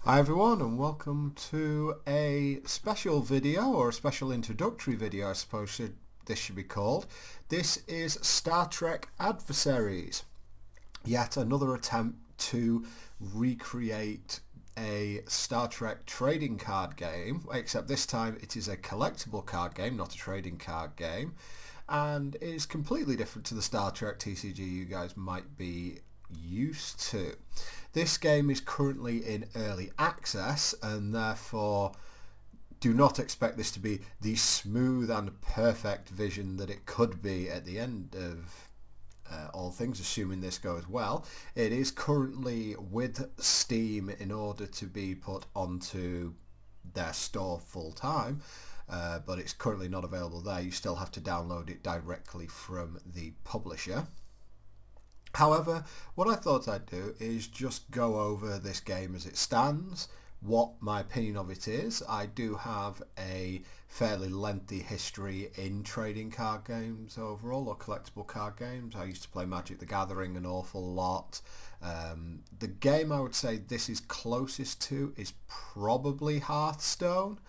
Hi everyone, and welcome to a special video, or a special introductory video I suppose this should be called. This is Star Trek Adversaries. Yet another attempt to recreate a Star Trek trading card game, except this time it is a collectible card game, not a trading card game, and it is completely different to the Star Trek TCG you guys might be used to. This game is currently in early access, and therefore do not expect this to be the smooth and perfect vision that it could be at the end of all things, assuming this goes well. It is currently with Steam in order to be put onto their store full time, but it's currently not available there. You still have to download it directly from the publisher. However, what I thought I'd do is just go over this game as it stands, what my opinion of it is. I do have a fairly lengthy history in trading card games overall, or collectible card games. I used to play Magic the Gathering an awful lot. The game I would say this is closest to is probably Hearthstone.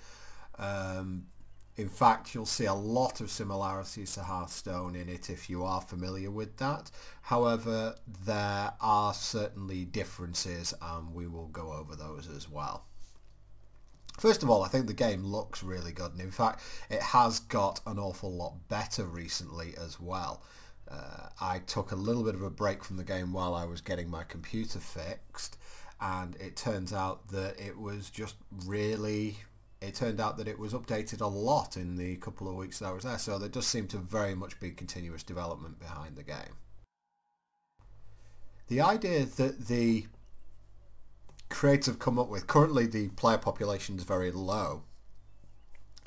In fact, you'll see a lot of similarities to Hearthstone in it if you are familiar with that. However, there are certainly differences, and we will go over those as well. First of all, I think the game looks really good, and in fact, it has got an awful lot better recently as well. I took a little bit of a break from the game while I was getting my computer fixed, and it turns out that it was just really... It turned out that it was updated a lot in the couple of weeks that I was there, so there does seem to very much be continuous development behind the game. The idea that the creators have come up with, currently the player population is very low.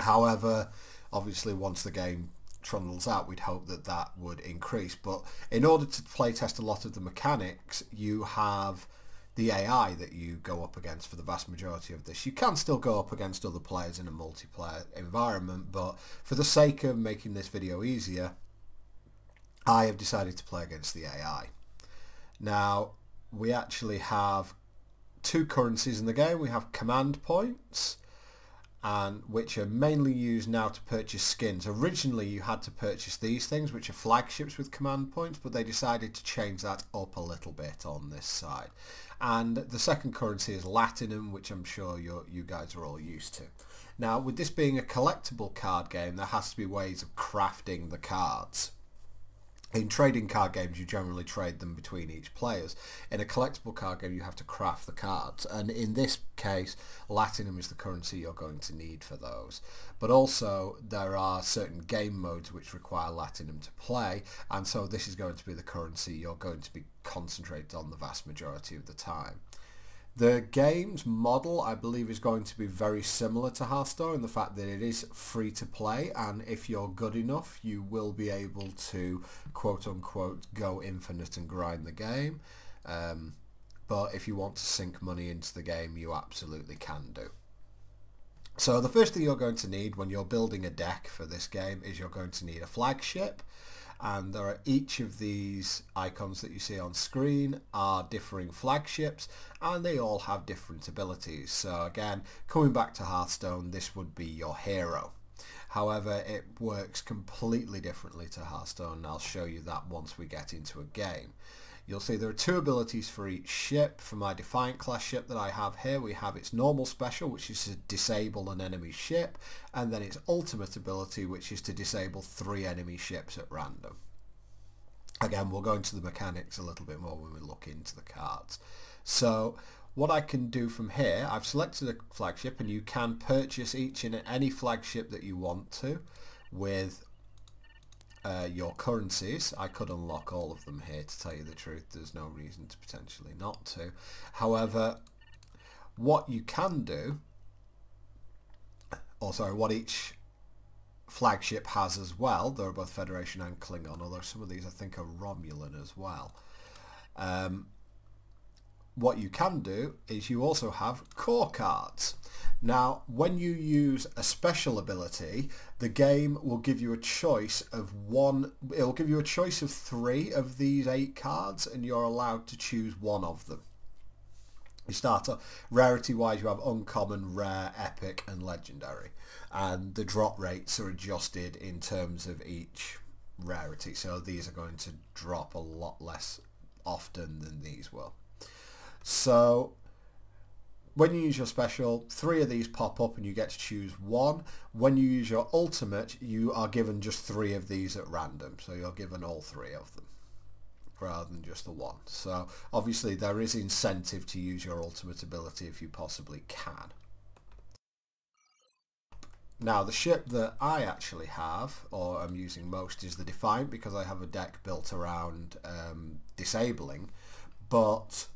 However, obviously once the game trundles out, we'd hope that that would increase. But in order to playtest a lot of the mechanics, you have the AI that you go up against for the vast majority of this. You can still go up against other players in a multiplayer environment, but for the sake of making this video easier, I have decided to play against the AI. Now, we actually have two currencies in the game. We have command points, and which are mainly used now to purchase skins. Originally you had to purchase these things, which are flagships with command points, but they decided to change that up a little bit on this side. And the second currency is Latinum, which I'm sure you guys are all used to. Now, with this being a collectible card game, there has to be ways of crafting the cards. In trading card games, you generally trade them between each players. In a collectible card game, you have to craft the cards. And in this case, Latinum is the currency you're going to need for those. But also, there are certain game modes which require Latinum to play. And so this is going to be the currency you're going to be concentrated on the vast majority of the time. The game's model, I believe, is going to be very similar to Hearthstone in the fact that it is free to play, and if you're good enough, you will be able to, quote-unquote, go infinite and grind the game. But if you want to sink money into the game, you absolutely can do. So the first thing you're going to need when you're building a deck for this game is you're going to need a flagship. And there are each of these icons that you see on screen are differing flagships, and they all have different abilities. So again, coming back to Hearthstone, this would be your hero. However, it works completely differently to Hearthstone, and I'll show you that once we get into a game. You'll see there are two abilities for each ship. For my Defiant class ship that I have here, we have its normal special, which is to disable an enemy ship, and then its ultimate ability, which is to disable 3 enemy ships at random. Again, we'll go into the mechanics a little bit more when we look into the cards. So what I can do from here, I've selected a flagship, and you can purchase each and any flagship that you want to with your currencies. I could unlock all of them here, to tell you the truth. There's no reason to potentially not to. However, what you can do, or sorry, what each flagship has as well, they're both Federation and Klingon, although some of these I think are Romulan as well. What you can do is you also have core cards. Now, when you use a special ability, the game will give you a choice of it will give you a choice of 3 of these 8 cards, and you're allowed to choose one of them. You start off, rarity wise, you have uncommon, rare, epic and legendary, and the drop rates are adjusted in terms of each rarity, so these are going to drop a lot less often than these will. So when you use your special, 3 of these pop up and you get to choose 1. When you use your ultimate, you are given just 3 of these at random, so you're given all 3 of them rather than just the 1. So obviously there is incentive to use your ultimate ability if you possibly can. Now the ship that I actually have, or I'm using most, is the Defiant, because I have a deck built around disabling, but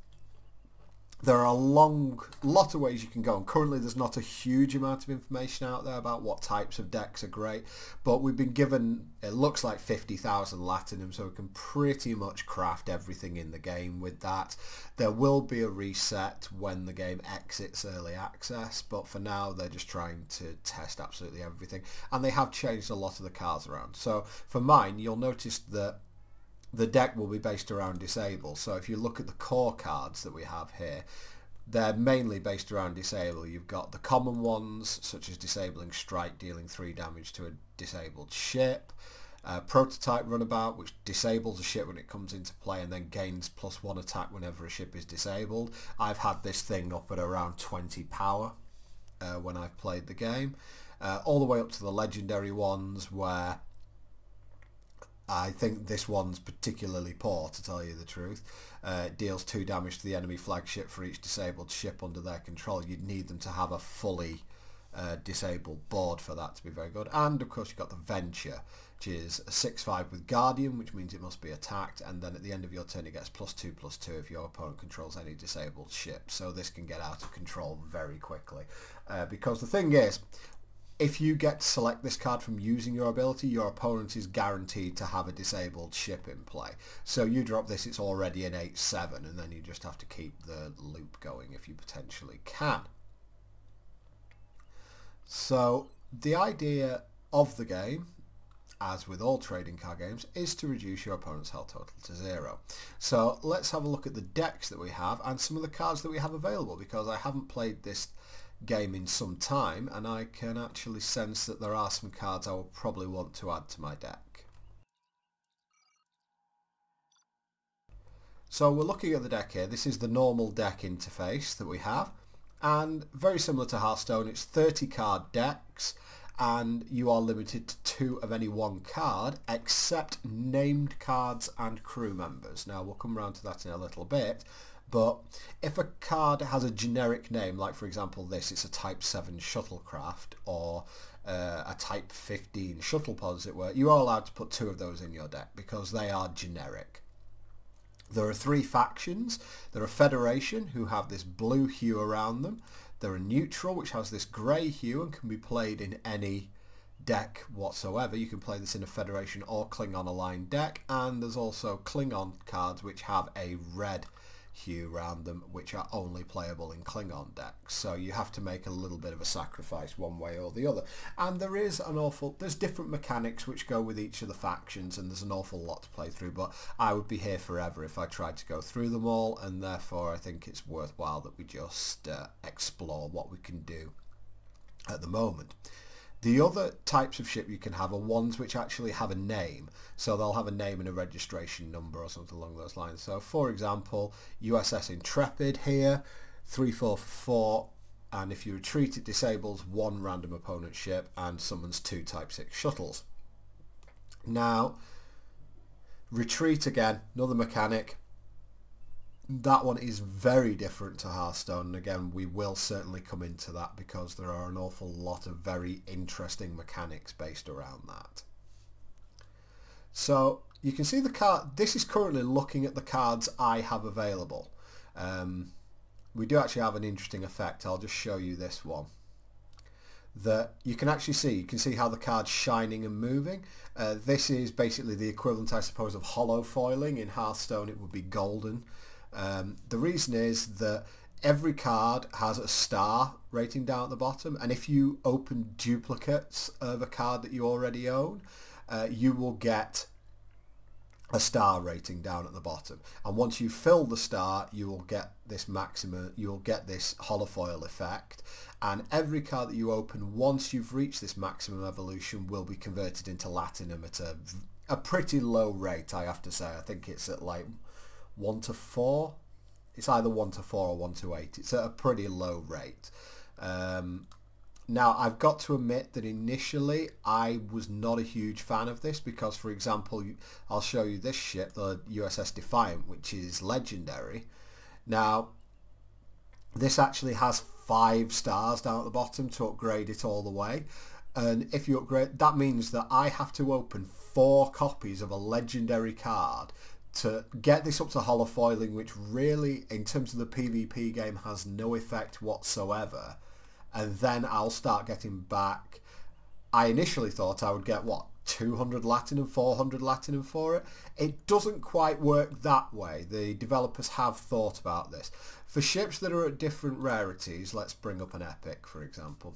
there are a lot of ways you can go, and currently there's not a huge amount of information out there about what types of decks are great, but we've been given, it looks like 50,000 Latinum, so we can pretty much craft everything in the game with that. There will be a reset when the game exits early access, but for now they're just trying to test absolutely everything, and they have changed a lot of the cards around. So for mine, you'll notice that the deck will be based around disable. So if you look at the core cards that we have here, they're mainly based around disable. You've got the common ones, such as disabling strike, dealing 3 damage to a disabled ship. Prototype runabout, which disables a ship when it comes into play and then gains +1 attack whenever a ship is disabled. I've had this thing up at around 20 power when I've played the game. All the way up to the legendary ones, where I think this one's particularly poor, to tell you the truth. It deals 2 damage to the enemy flagship for each disabled ship under their control. You'd need them to have a fully disabled board for that to be very good. And of course you've got the Venture, which is a 6/5 with Guardian, which means it must be attacked, and then at the end of your turn it gets +2/+2 if your opponent controls any disabled ship. So this can get out of control very quickly. Because the thing is, if you get to select this card from using your ability, your opponent is guaranteed to have a disabled ship in play. So you drop this, it's already an 8/7, and then you just have to keep the loop going if you potentially can. So the idea of the game, as with all trading card games, is to reduce your opponent's health total to 0. So let's have a look at the decks that we have and some of the cards that we have available, because I haven't played this game in some time and I can actually sense that there are some cards I will probably want to add to my deck. So we're looking at the deck here. This is the normal deck interface that we have, and very similar to Hearthstone, it's 30 card decks and you are limited to 2 of any one card except named cards and crew members. Now we'll come around to that in a little bit. But if a card has a generic name, like for example this, it's a Type 7 shuttlecraft, or a Type 15 shuttlepod as it were, you are allowed to put 2 of those in your deck because they are generic. There are 3 factions. There are Federation, who have this blue hue around them. There are Neutral, which has this grey hue and can be played in any deck whatsoever. You can play this in a Federation or Klingon aligned deck, and there's also Klingon cards which have a red hue around them, which are only playable in Klingon decks. So you have to make a little bit of a sacrifice one way or the other. And there's different mechanics which go with each of the factions, and there's an awful lot to play through, but I would be here forever if I tried to go through them all, and therefore I think it's worthwhile that we just explore what we can do at the moment. The other types of ship you can have are ones which actually have a name. So they'll have a name and a registration number or something along those lines. So for example, USS Intrepid here, 3/4/4, and if you retreat it disables 1 random opponent ship and summons 2 Type 6 shuttles. Now, retreat again, another mechanic. That one is very different to Hearthstone, and again we will certainly come into that because there are an awful lot of very interesting mechanics based around that. So you can see the card, this is currently looking at the cards I have available. We do actually have an interesting effect. I'll just show you this one. That you can actually see, you can see how the card's shining and moving. This is basically the equivalent, I suppose, of hollow foiling. In Hearthstone it would be golden. The reason is that every card has a star rating down at the bottom, and if you open duplicates of a card that you already own, you will get a star rating down at the bottom, and once you fill the star you will get this maximum, you'll get this holofoil effect, and every card that you open once you've reached this maximum evolution will be converted into Latinum at a pretty low rate, I have to say. I think it's at like 1 to 4. It's either 1 to 4 or 1 to 8. It's at a pretty low rate. Now, I've got to admit that initially I was not a huge fan of this because, for example, I'll show you this ship, the USS Defiant, which is legendary. Now, this actually has 5 stars down at the bottom to upgrade it all the way. And if you upgrade, that means that I have to open 4 copies of a legendary card to get this up to holofoiling, which really, in terms of the PvP game, has no effect whatsoever. And then I'll start getting back. I initially thought I would get, what, 200 Latinum, 400 Latinum for it? It doesn't quite work that way. The developers have thought about this. For ships that are at different rarities, let's bring up an Epic, for example.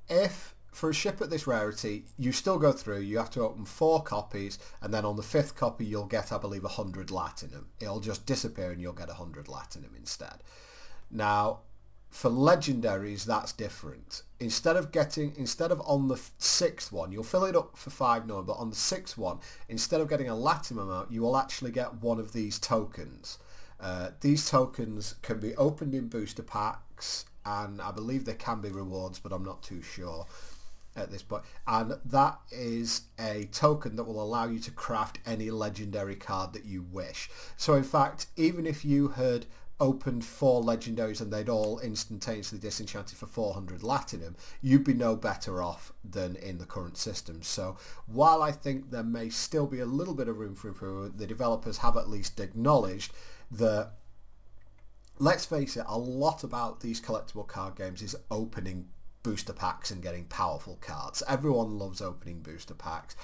If, for a ship at this rarity, you still go through, you have to open 4 copies, and then on the 5th copy you'll get, I believe, 100 Latinum. It'll just disappear and you'll get 100 Latinum instead. Now, for legendaries, that's different. Instead of on the 6th one, you'll fill it up for 5 no, but on the 6th one, instead of getting a Latinum amount, you will actually get one of these tokens. These tokens can be opened in booster packs, and I believe they can be rewards, but I'm not too sure at this point. And that is a token that will allow you to craft any legendary card that you wish. So in fact, even if you had opened 4 legendaries and they'd all instantaneously disenchanted for 400 Latinum, you'd be no better off than in the current system. So while I think there may still be a little bit of room for improvement, the developers have at least acknowledged that, let's face it, a lot about these collectible card games is opening booster packs and getting powerful cards. Everyone loves opening booster packs.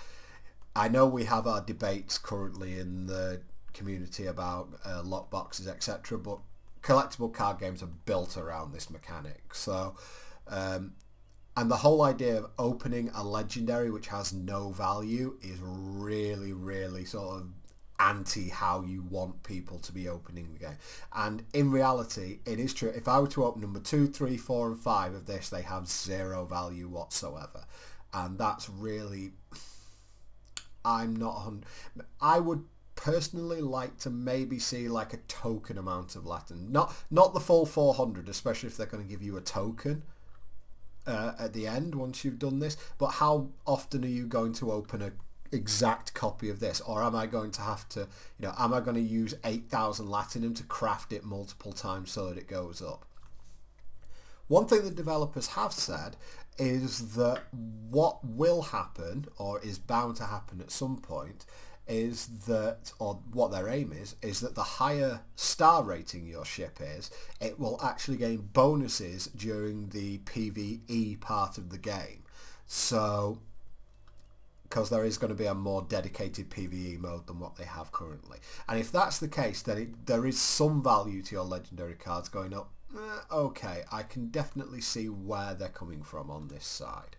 I know we have our debates currently in the community about lock boxes, etc., but collectible card games are built around this mechanic. So and the whole idea of opening a legendary which has no value is really, really sort of anti how you want people to be opening the game. And in reality, it is true. If I were to open number 2, 3, 4 and 5 of this, they have 0 value whatsoever, and that's really, I would personally like to maybe see like a token amount of Latin, not the full 400, especially if they're going to give you a token at the end once you've done this. But how often are you going to open a exact copy of this, or am I going to have to, am I going to use 8,000 Latinum to craft it multiple times so that it goes up? One thing that developers have said is that what will happen, or is bound to happen at some point, is that, or what their aim is that the higher star rating your ship is, it will actually gain bonuses during the PvE part of the game. So, because there is going to be a more dedicated PvE mode than what they have currently. And if that's the case, then there is some value to your legendary cards going up. Okay, I can definitely see where they're coming from on this side.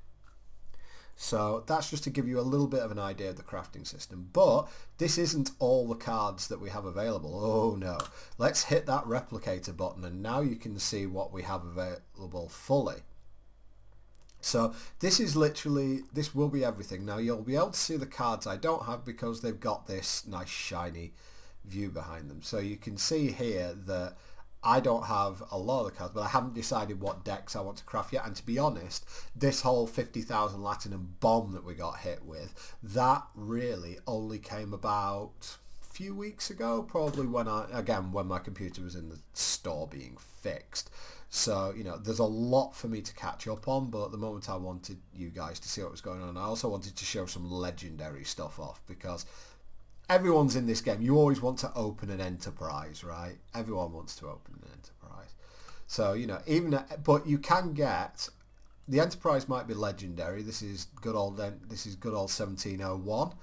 So that's just to give you a little bit of an idea of the crafting system. But this isn't all the cards that we have available. Oh no. Let's hit that replicator button and now you can see what we have available fully. So this is literally, this will be everything. Now you'll be able to see the cards I don't have because they've got this nice shiny view behind them. So you can see here that I don't have a lot of the cards, but I haven't decided what decks I want to craft yet. And to be honest, this whole 50,000 Latinum bomb that we got hit with, that really only came about a few weeks ago, probably when my computer was in the store being fixed. So, there's a lot for me to catch up on, but at the moment I wanted you guys to see what was going on. I also wanted to show some legendary stuff off because everyone's in this game. You always want to open an Enterprise, right? Everyone wants to open an Enterprise. So, but you can get, the Enterprise might be legendary. This is good old 1701.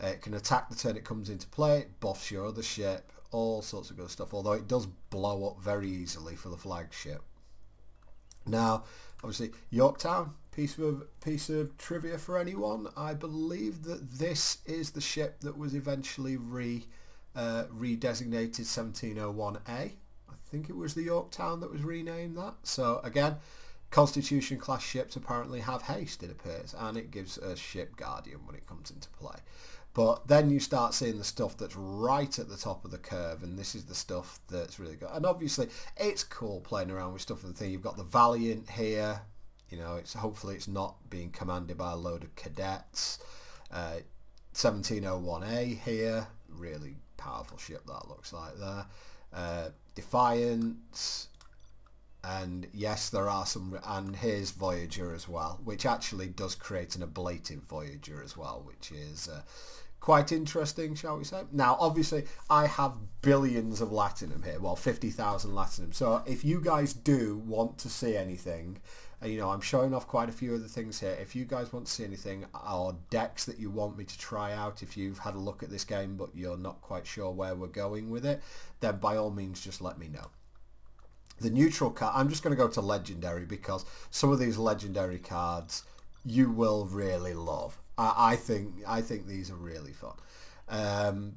It can attack the turn it comes into play, it buffs your other ship, all sorts of good stuff, although it does blow up very easily for the flagship. Now, obviously, Yorktown, piece of trivia for anyone. I believe that this is the ship that was eventually redesignated 1701A. I think it was the Yorktown that was renamed that. So again, Constitution class ships apparently have haste, it appears, and it gives a ship Guardian when it comes into play. But then you start seeing the stuff that's right at the top of the curve, and this is the stuff that's really good. And obviously, it's cool playing around with stuff of the thing. You've got the Valiant here. You know, hopefully it's not being commanded by a load of cadets. 1701A here, really powerful ship that looks like there. Defiance. And yes, there are some, and here's Voyager as well, which actually does create an ablative Voyager as well, which is quite interesting, shall we say. Now, obviously, I have billions of Latinum here, well, 50,000 Latinum. So if you guys do want to see anything, you know, I'm showing off quite a few other things here. If you guys want to see anything, or decks that you want me to try out, if you've had a look at this game but you're not quite sure where we're going with it, then by all means just let me know. The neutral card, I'm just going to go to Legendary because some of these Legendary cards you will really love. I think these are really fun.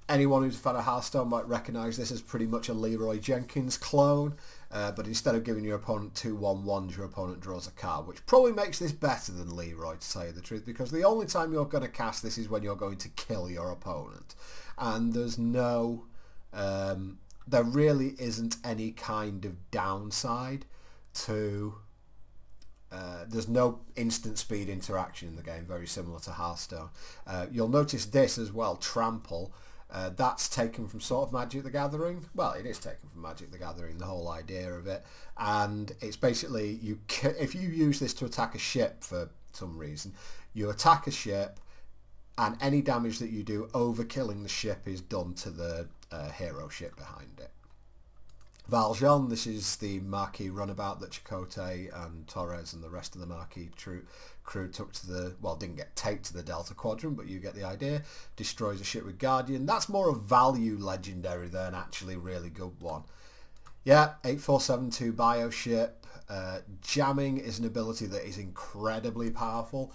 Anyone who's a fan of Hearthstone might recognise this as pretty much a Leroy Jenkins clone, but instead of giving your opponent 2/1/1s, your opponent draws a card, which probably makes this better than Leroy, to tell you the truth, because the only time you're going to cast this is when you're going to kill your opponent, and there's no... there really isn't any kind of downside to... there's no instant speed interaction in the game, very similar to Hearthstone. You'll notice this as well, Trample. That's taken from sort of Magic the Gathering. Well, it is taken from Magic the Gathering, the whole idea of it. And it's basically, if you use this to attack a ship for some reason, you attack a ship, and any damage that you do over killing the ship is done to the hero ship behind it. Valjean, this is the Marquis runabout that Chakotay and Torres and the rest of the Marquis crew took to the... well, didn't get taped to the Delta Quadrant, but you get the idea. Destroys a ship with Guardian. That's more a value legendary than actually really good one. Yeah, 8472 Bioship. Jamming is an ability that is incredibly powerful.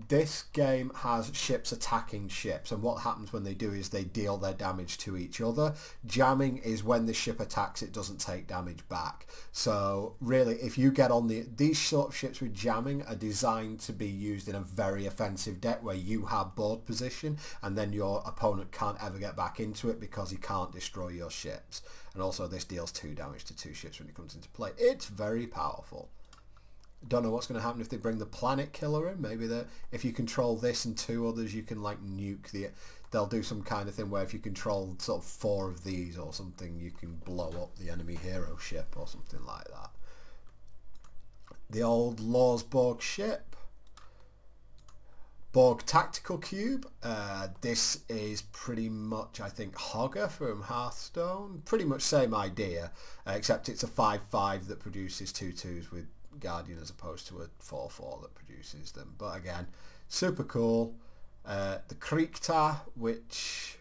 This game has ships attacking ships, and what happens when they do is they deal their damage to each other. Jamming is when the ship attacks, it doesn't take damage back. So really, if you get on these sort of ships with jamming are designed to be used in a very offensive deck where you have board position and then your opponent can't ever get back into it because he can't destroy your ships. And also this deals 2 damage to 2 ships when it comes into play. It's very powerful. Don't know what's going to happen if they bring the Planet Killer in. Maybe if you control this and 2 others, you can like nuke the... they'll do some kind of thing where if you control sort of 4 of these or something, you can blow up the enemy hero ship or something like that. The old Lorsborg ship. Borg Tactical Cube. This is pretty much, I think, Hogger from Hearthstone. Pretty much same idea, except it's a 5/5 that produces 2/2s with Guardian as opposed to a 4/4 that produces them. But again, super cool. The Kriegta, which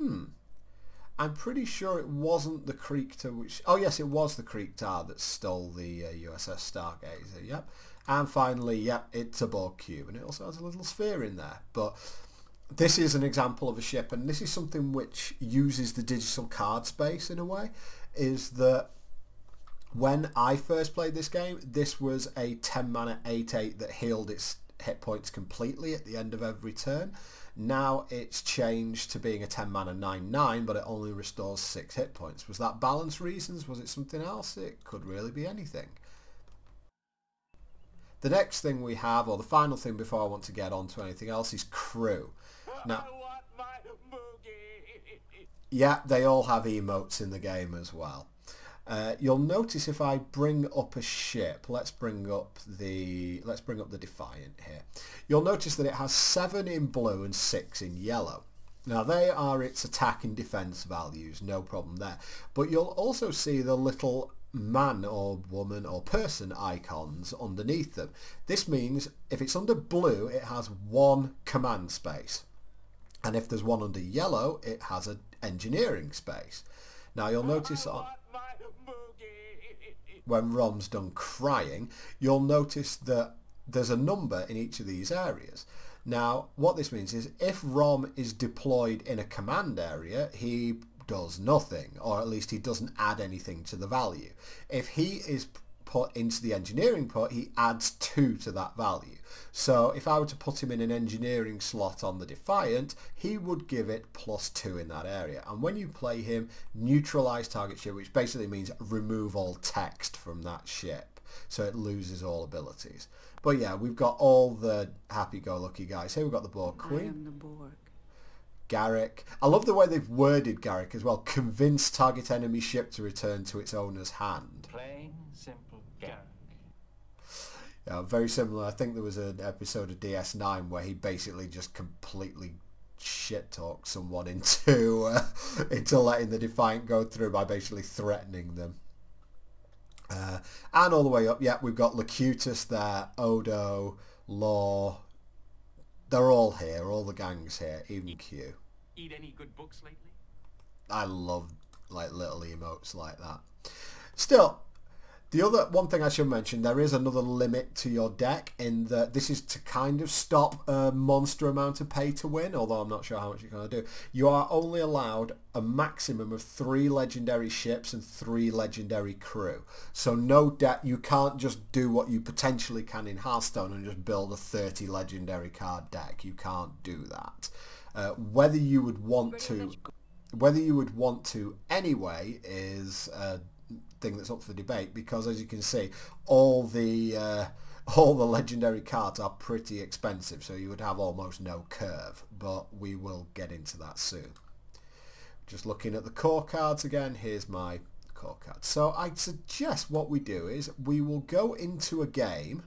I'm pretty sure it wasn't the Kriegta which... oh yes, it was the Kriegta that stole the USS Stargazer. Yep. And finally, yep, it's a Borg cube, and it also has a little sphere in there. But this is an example of a ship, and this is something which uses the digital card space in a way, is that when I first played this game, this was a 10 mana 8/8 that healed its hit points completely at the end of every turn. Now it's changed to being a 10 mana 9/9, but it only restores 6 hit points. Was that balance reasons? Was it something else? It could really be anything. The next thing we have, or the final thing before I want to get on to anything else, is crew. Now, yeah, they all have emotes in the game as well. You'll notice if I bring up a ship, let's bring up the Defiant here. You'll notice that it has 7 in blue and 6 in yellow. Now they are its attack and defense values, no problem there. But you'll also see the little man or woman or person icons underneath them. This means if it's under blue, it has 1 command space. And if there's one under yellow, it has an engineering space. Now you'll notice on... when Rom's done crying, you'll notice that there's a number in each of these areas. Now, what this means is if Rom is deployed in a command area, he does nothing, or at least he doesn't add anything to the value. If he is put into the engineering put, he adds 2 to that value. So if I were to put him in an engineering slot on the Defiant, he would give it +2 in that area. And when you play him, neutralize target ship, which basically means remove all text from that ship, so it loses all abilities. But yeah, we've got all the happy-go-lucky guys. Here we've got the Borg Queen. I am the Borg. Garrick. I love the way they've worded Garrick as well. Convince target enemy ship to return to its owner's hand. Plain, simple Garrick. Yeah, very similar. I think there was an episode of DS9 where he basically just completely shit-talked someone into letting the Defiant go through by basically threatening them. And all the way up, yeah, we've got Locutus there, Odo, Law. They're all here, all the gang's here, even Q. Eat any good books lately? I love like little emotes like that. Still, the other one thing I should mention, there is another limit to your deck in that this is to kind of stop a monster amount of pay to win, although I'm not sure how much you're going to do. You are only allowed a maximum of 3 legendary ships and 3 legendary crew. So no deck, you can't just do what you potentially can in Hearthstone and just build a 30 legendary card deck. You can't do that. Whether you would want to anyway is thing that's up for debate, because as you can see, all the legendary cards are pretty expensive, so you would have almost no curve, but we will get into that soon. Just looking at the core cards again, here's my core card. So I suggest what we do is we will go into a game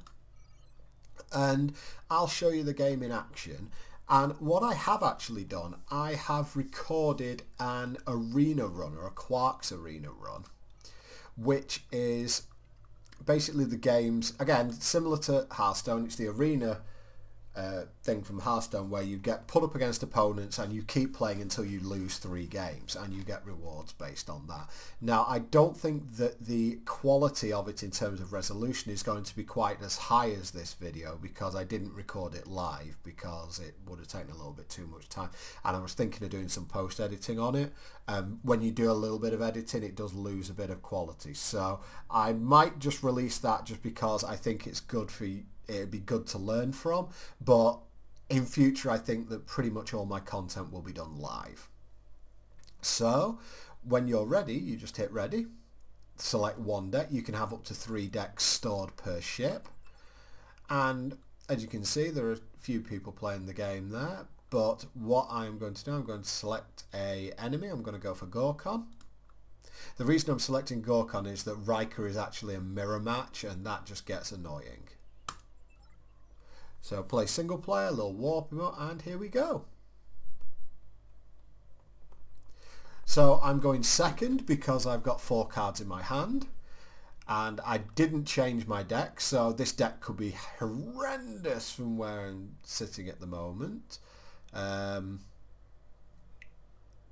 and I'll show you the game in action. And what I have actually done, I have recorded an arena run, or a Quarks arena run, which is basically the games, again, similar to Hearthstone. It's the arena thing from Hearthstone where you get put up against opponents and you keep playing until you lose 3 games and you get rewards based on that. Now, I don't think that the quality of it in terms of resolution is going to be quite as high as this video, because I didn't record it live because it would have taken a little bit too much time, and I was thinking of doing some post-editing on it. When you do a little bit of editing, it does lose a bit of quality, so I might just release that just because I think it's good for you. It'd be good to learn from, but in future I think that pretty much all my content will be done live. So when you're ready, you just hit ready, select one deck. You can have up to 3 decks stored per ship, and as you can see, there are a few people playing the game there. But what I'm going to do, I'm going to select a enemy. I'm going to go for Gorkon. The reason I'm selecting Gorkon is that Riker is actually a mirror match, and that just gets annoying. So play single player, a little warp emote, and here we go. So I'm going second because I've got 4 cards in my hand, and I didn't change my deck, so this deck could be horrendous from where I'm sitting at the moment.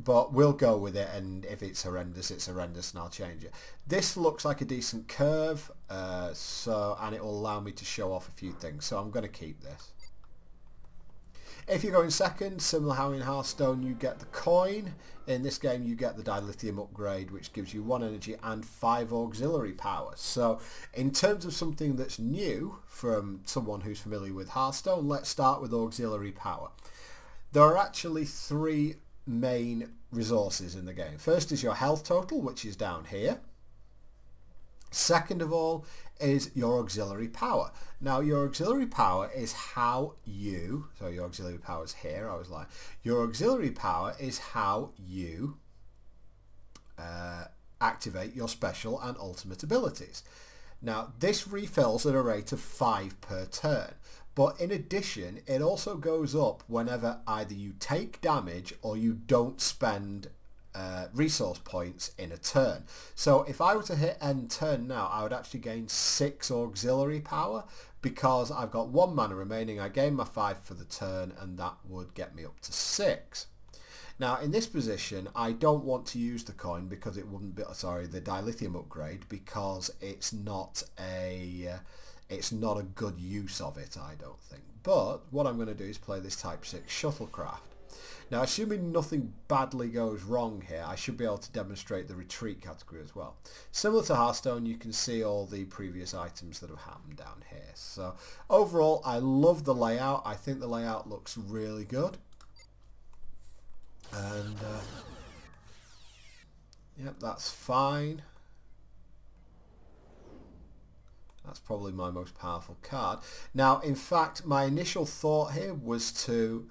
But we'll go with it, and if it's horrendous, it's horrendous, and I'll change it. This looks like a decent curve, and it will allow me to show off a few things, so I'm going to keep this. If you're going second, similar how in Hearthstone you get the coin, in this game you get the dilithium upgrade, which gives you 1 energy and 5 auxiliary power. So in terms of something that's new from someone who's familiar with Hearthstone, let's start with auxiliary power. There are actually 3 main resources in the game. First is your health total, which is down here. Second of all is your auxiliary power. Now your auxiliary power is how you, so your auxiliary power is here, I was like, your auxiliary power is how you activate your special and ultimate abilities. Now this refills at a rate of 5 per turn. But in addition, it also goes up whenever either you take damage or you don't spend resource points in a turn. So if I were to hit end turn now, I would actually gain 6 auxiliary power because I've got 1 mana remaining. I gain my 5 for the turn, and that would get me up to 6. Now in this position I don't want to use the coin because it wouldn't be, sorry, the dilithium upgrade, because it's not a good use of it, I don't think. But what I'm going to do is play this Type 6 shuttlecraft. Now assuming nothing badly goes wrong here, I should be able to demonstrate the retreat category as well. Similar to Hearthstone, you can see all the previous items that have happened down here. So overall I love the layout. I think the layout looks really good. And yep, that's fine. That's probably my most powerful card. Now in fact my initial thought was to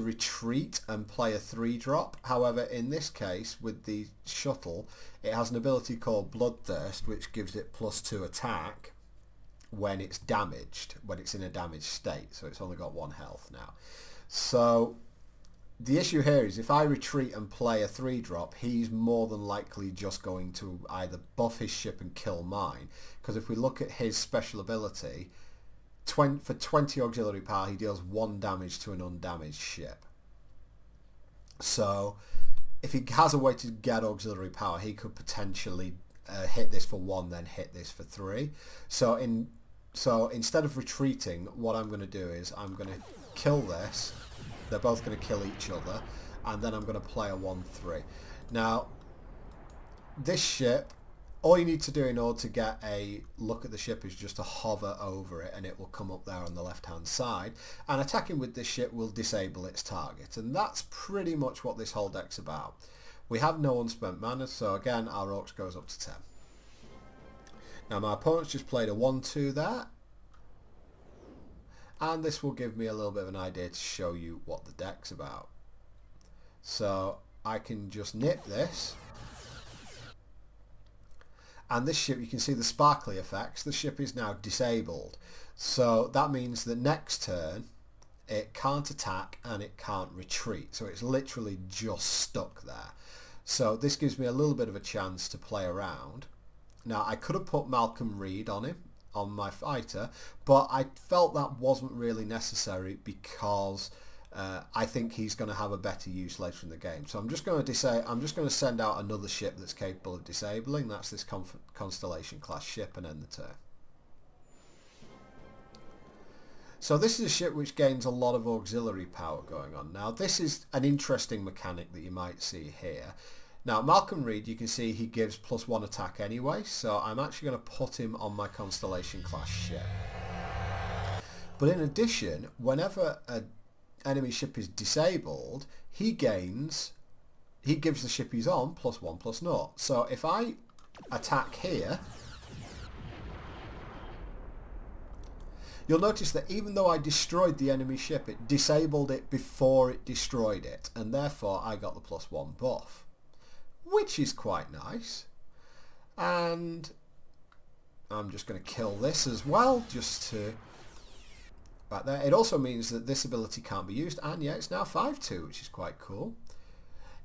retreat and play a 3-drop. However, in this case with the shuttle, it has an ability called Bloodthirst, which gives it +2 attack when it's damaged, when it's in a damaged state. So it's only got 1 health now. So the issue here is if I retreat and play a 3-drop, he's more than likely just going to either buff his ship and kill mine. Because if we look at his special ability, for 20 auxiliary power, he deals 1 damage to an undamaged ship. So if he has a way to get auxiliary power, he could potentially hit this for 1, then hit this for 3. So instead of retreating, what I'm going to do is I'm going to kill this. They're both going to kill each other, and then I'm going to play a 1-3. Now this ship, all you need to do in order to get a look at the ship is just to hover over it, and it will come up there on the left hand side, and attacking with this ship will disable its target. And that's pretty much what this whole deck's about. We have no unspent mana, so again our Orcs goes up to 10. Now my opponent's just played a 1-2 there, and this will give me a little bit of an idea to show you what the deck's about. So I can just nip this, and this ship, you can see the sparkly effects. The ship is now disabled, so that means that next turn it can't attack and it can't retreat, so it's literally just stuck there. So this gives me a little bit of a chance to play around. Now I could have put Malcolm Reed on him, on my fighter, but I felt that wasn't really necessary because I think he's going to have a better use later in the game. So I'm just going to send out another ship that's capable of disabling. That's this Constellation class ship, and end the turn. So this is a ship which gains a lot of auxiliary power going on. Now this is an interesting mechanic that you might see here. Now Malcolm Reed, you can see he gives +1 attack anyway, so I'm actually going to put him on my Constellation class ship. But in addition, whenever an enemy ship is disabled, he gives the ship he's on +1/+0. So if I attack here, you'll notice that even though I destroyed the enemy ship, it disabled it before it destroyed it, and therefore I got the +1 buff, which is quite nice. And I'm just going to kill this as well, just to back there. It also means that this ability can't be used, and yeah, it's now 5-2, which is quite cool.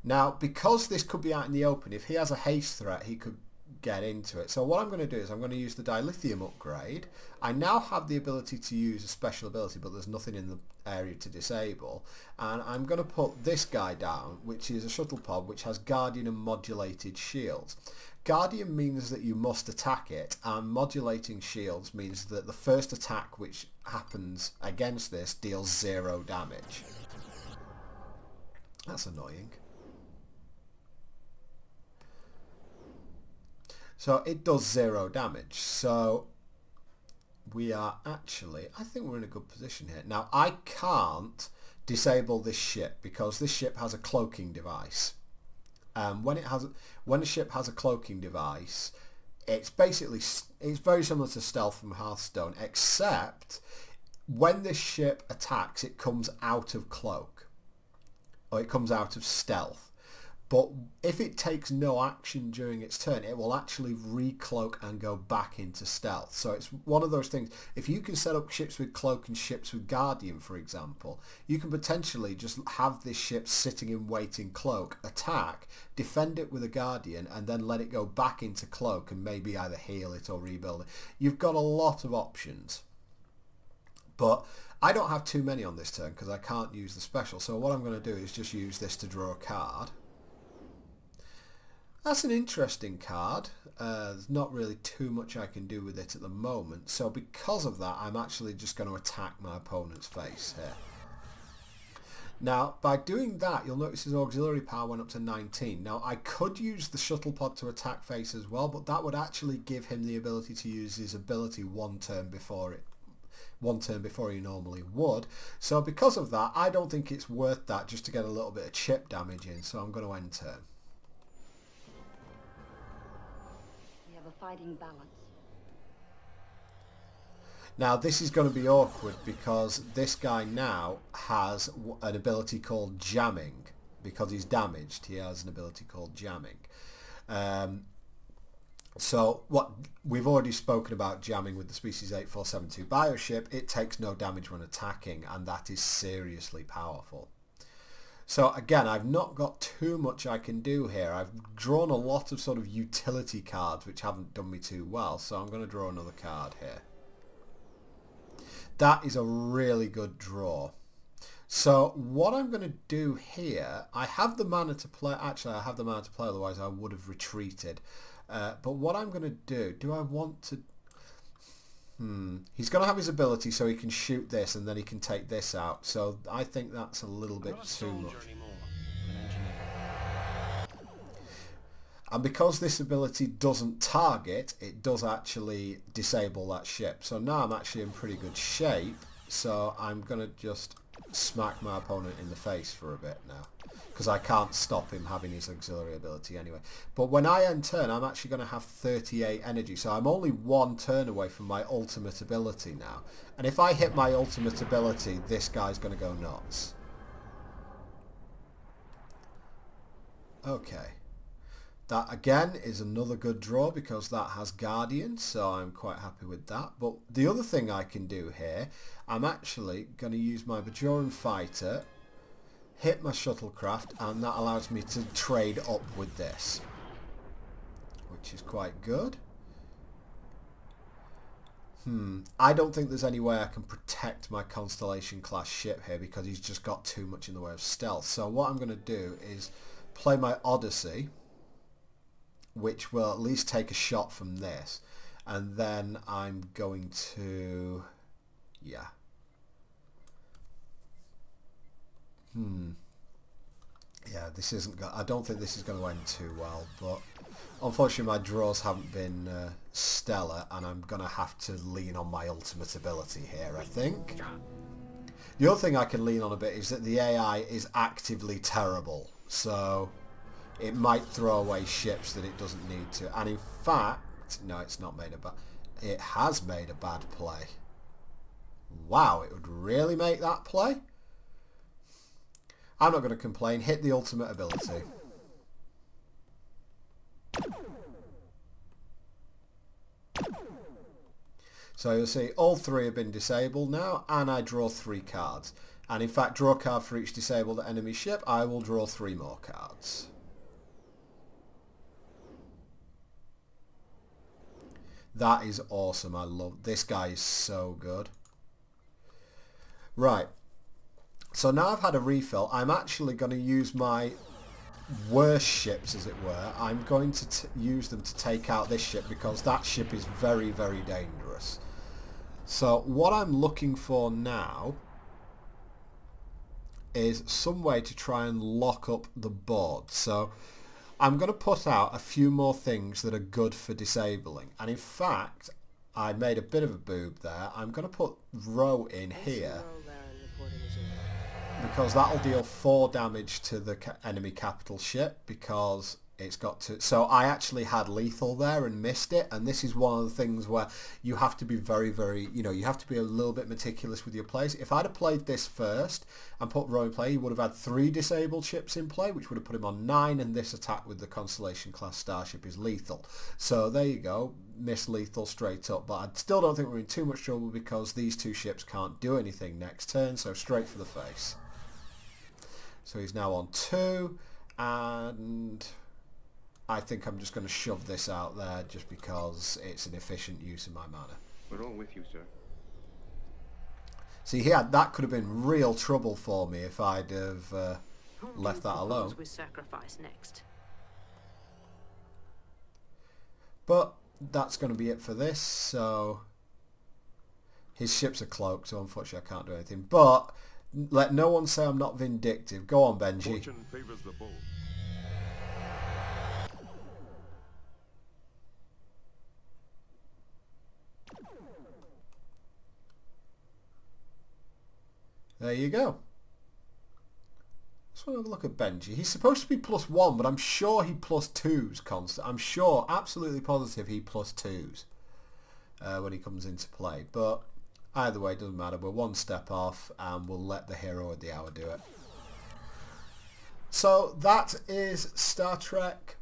Now because this could be out in the open, if he has a haste threat he could get into it. So what I'm going to do is I'm going to use the dilithium upgrade. I now have the ability to use a special ability, but there's nothing in the area to disable, and I'm going to put this guy down, which is a shuttle pod which has Guardian and modulated shields. Guardian means that you must attack it, and modulating shields means that the first attack which happens against this deals 0 damage. That's annoying. So it does 0 damage. So we are actually, I think we're in a good position here. Now I can't disable this ship because this ship has a cloaking device. When a ship has a cloaking device, it's very similar to stealth from Hearthstone, except when this ship attacks it comes out of cloak, or it comes out of stealth. But if it takes no action during its turn, it will actually recloak and go back into stealth. So it's one of those things. If you can set up ships with cloak and ships with Guardian, for example, you can potentially just have this ship sitting in wait in cloak, attack, defend it with a Guardian, and then let it go back into cloak and maybe either heal it or rebuild it. You've got a lot of options. But I don't have too many on this turn because I can't use the special. So what I'm going to do is just use this to draw a card. That's an interesting card. There's not really too much I can do with it at the moment. So because of that, I'm actually just going to attack my opponent's face here. Now, by doing that, you'll notice his auxiliary power went up to 19. Now, I could use the shuttle pod to attack face as well, but that would actually give him the ability to use his ability one turn before he normally would. So because of that, I don't think it's worth that just to get a little bit of chip damage in. So I'm going to end turn. We have a fighting balance. Now this is going to be awkward because this guy now has an ability called jamming. Because he's damaged, he has an ability called jamming. So what we've already spoken about jamming with the Species 8472 bioship. It takes no damage when attacking, and that is seriously powerful. So again, I've not got too much I can do here. I've drawn a lot of sort of utility cards which haven't done me too well. So I'm going to draw another card here. That is a really good draw. So what I'm going to do here, I have the mana to play. Actually, I have the mana to play, otherwise I would have retreated. But what I'm going to do I want to... He's going to have his ability so he can shoot this and then he can take this out. So I think that's a little bit too much. And because this ability doesn't target, it does actually disable that ship. So now I'm actually in pretty good shape. So I'm going to just smack my opponent in the face for a bit now. Because I can't stop him having his auxiliary ability anyway. But when I end turn, I'm actually going to have 38 energy. So I'm only one turn away from my ultimate ability now. And if I hit my ultimate ability, this guy's going to go nuts. Okay. That again is another good draw because that has Guardian, so I'm quite happy with that. But the other thing I can do here, I'm actually going to use my Bajoran fighter, hit my shuttlecraft, and that allows me to trade up with this, which is quite good. I don't think there's any way I can protect my Constellation class ship here because he's just got too much in the way of stealth. So what I'm going to do is play my Odyssey, which will at least take a shot from this, and then I'm going to, yeah, this isn't I don't think this is going to end too well, but unfortunately my draws haven't been stellar, and I'm going to have to lean on my ultimate ability here, I think. The other thing I can lean on a bit is that the AI is actively terrible, so it might throw away ships that it doesn't need to. And in fact, no, it's not made a bad... It has made a bad play. Wow, it would really make that play? I'm not going to complain. Hit the ultimate ability. So you'll see all three have been disabled now, and I draw 3 cards. And in fact, draw a card for each disabled enemy ship. I will draw 3 more cards. That is awesome. I love this guy. Is so good. Right. So now I've had a refill. I'm actually going to use my worst ships, as it were. I'm going to use them to take out this ship because that ship is very, very dangerous. So what I'm looking for now is some way to try and lock up the board. So I'm going to put out a few more things that are good for disabling. And in fact, I made a bit of a boob there. I'm going to put row in here because that'll deal 4 damage to the enemy capital ship because it's got to... So I actually had lethal there and missed it, and this is one of the things where you have to be very, very... You know, you have to be a little bit meticulous with your plays. If I'd have played this first and put row in play, he would have had 3 disabled ships in play, which would have put him on 9, and this attack with the Constellation class starship is lethal. So there you go, miss lethal straight up, but I still don't think we're in too much trouble because these 2 ships can't do anything next turn, so straight for the face. So he's now on 2, and I think I'm just going to shove this out there just because it's an efficient use of my mana. We're all with you, sir. See, that could have been real trouble for me if I'd have left that alone. We sacrifice next. But that's going to be it for this. So his ships are cloaked, so unfortunately I can't do anything. But let no one say I'm not vindictive. Go on, Benji. Fortune favors the bold. There you go. Let's have a look at Benji. He's supposed to be +1, but I'm sure he +2s constant. I'm sure, absolutely positive he +2s when he comes into play. But either way, it doesn't matter. We're one step off, and we'll let the hero of the hour do it. So that is Star Trek,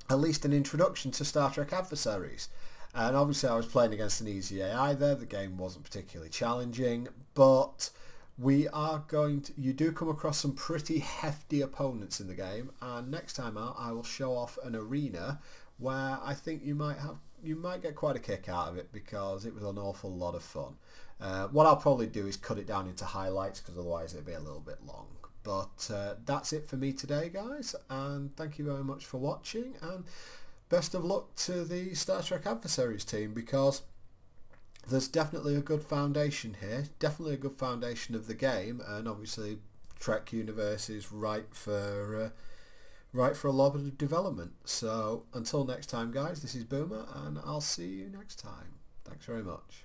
at least an introduction to Star Trek Adversaries. And obviously I was playing against an easy AI there. The game wasn't particularly challenging, but you do come across some pretty hefty opponents in the game, and next time out I will show off an arena where I think you might get quite a kick out of it, because it was an awful lot of fun. What I'll probably do is cut it down into highlights, because otherwise it'll be a little bit long. But that's it for me today, guys, and thank you very much for watching, and best of luck to the Star Trek Adversaries team, because there's definitely a good foundation here, definitely a good foundation of the game, and obviously Trek Universe is ripe for a lot of development. So until next time, guys, this is Boomer, and I'll see you next time. Thanks very much.